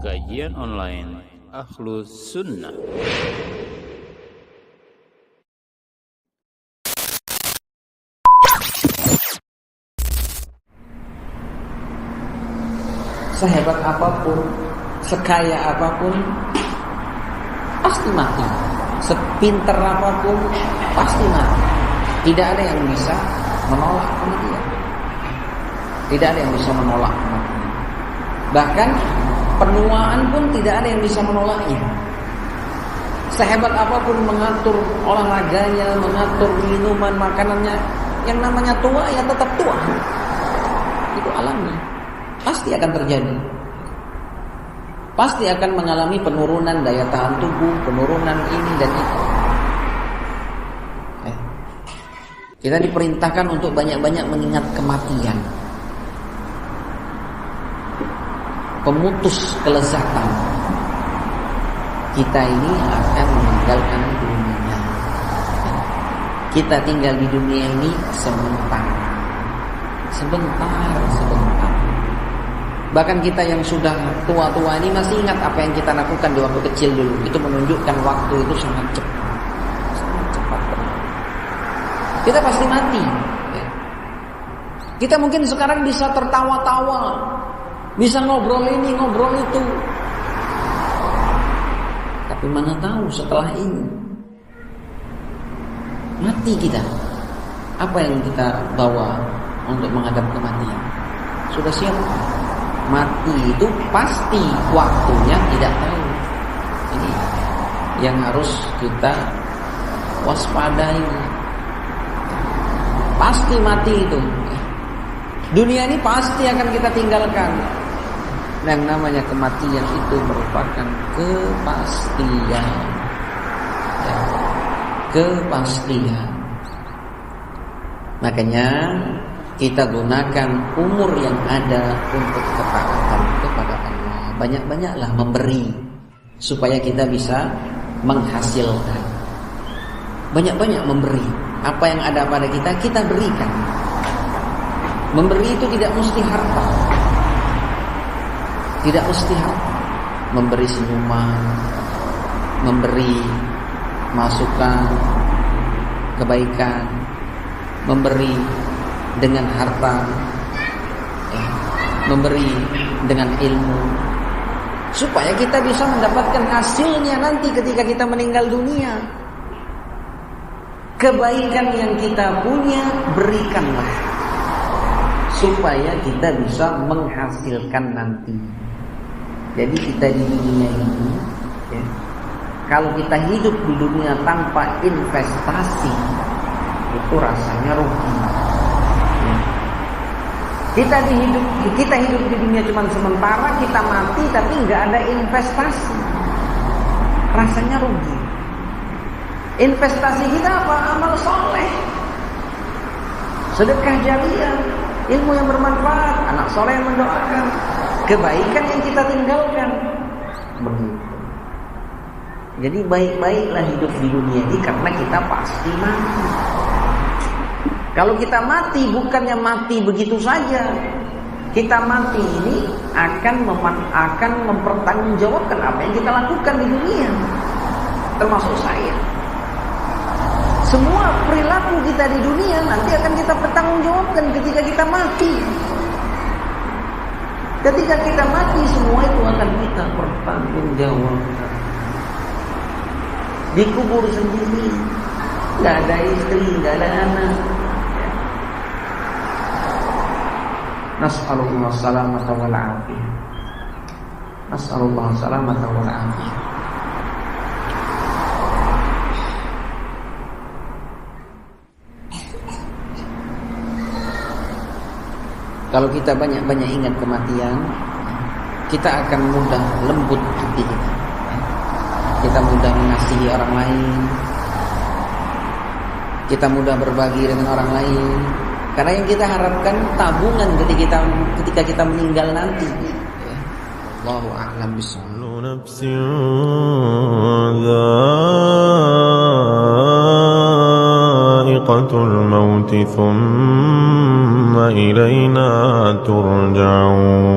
Kajian online Akhlus Sunnah. Sehebat apapun, sekaya apapun, pasti mati. Sepinter apapun, pasti mati. Tidak ada yang bisa menolak kematian. Tidak ada yang bisa menolak kematian. Bahkan penuaan pun tidak ada yang bisa menolaknya. Sehebat apapun mengatur olahraganya, mengatur minuman, makanannya, yang namanya tua ya tetap tua. Itu alamnya. Pasti akan terjadi. Pasti akan mengalami penurunan daya tahan tubuh, penurunan ini dan itu. Kita diperintahkan untuk banyak-banyak mengingat kematian. Pemutus kelezatan. Kita ini akan meninggalkan dunia. Kita tinggal di dunia ini sebentar. Bahkan kita yang sudah tua-tua ini masih ingat apa yang kita lakukan di waktu kecil dulu. Itu menunjukkan waktu itu sangat cepat. Sangat cepat. Kita pasti mati. Kita mungkin sekarang bisa tertawa-tawa, bisa ngobrol ini, ngobrol itu. Tapi mana tahu setelah ini mati kita. Apa yang kita bawa untuk menghadap kematian? Sudah siap? Mati itu pasti, waktunya tidak tahu. Ini yang harus kita waspadai. Pasti mati itu. Dunia ini pasti akan kita tinggalkan. Yang namanya kematian itu merupakan kepastian. Kepastian. Makanya kita gunakan umur yang ada untuk ketaatan kepada Allah. Banyak-banyaklah memberi supaya kita bisa menghasilkan. Banyak-banyak memberi. Apa yang ada pada kita, kita berikan. Memberi itu tidak mesti harta. Tidak mesti harta. Memberi senyuman, memberi masukan, kebaikan, memberi dengan harta, memberi dengan ilmu, supaya kita bisa mendapatkan hasilnya nanti ketika kita meninggal dunia. Kebaikan yang kita punya berikanlah, supaya kita bisa menghasilkan nanti. Jadi kita di dunia ini, kalau kita hidup di dunia tanpa investasi, itu rasanya rugi. Kita hidup di dunia cuma sementara, kita mati tapi nggak ada investasi, rasanya rugi. Investasi kita apa? Amal soleh, sedekah jariah, ilmu yang bermanfaat, anak soleh yang mendoakan, kebaikan yang kita tinggalkan. Begitu. Jadi baik-baiklah hidup di dunia ini karena kita pasti mati. Kalau kita mati bukannya mati begitu saja. Kita mati ini akan mempertanggungjawabkan apa yang kita lakukan di dunia. Termasuk saya. Semua perilaku kita di dunia nanti akan kita pertanggungjawabkan ketika kita mati. Ketika kita mati semua itu akan kita pertanggungjawabkan. Dikubur sendiri, nggak ada istri, nggak ada anak. Nas'alullah salamata wal afiyah. Nas'alullah salamata wal afiyah. Kalau kita banyak-banyak ingat kematian, kita akan mudah lembut hati kita. Kita mudah mengasihi orang lain. Kita mudah berbagi dengan orang lain. Karena yang kita harapkan tabungan ketika kita meninggal nanti. Allahu a'lam bishawab. dha'iqatul maut thumma ilaina turja'un.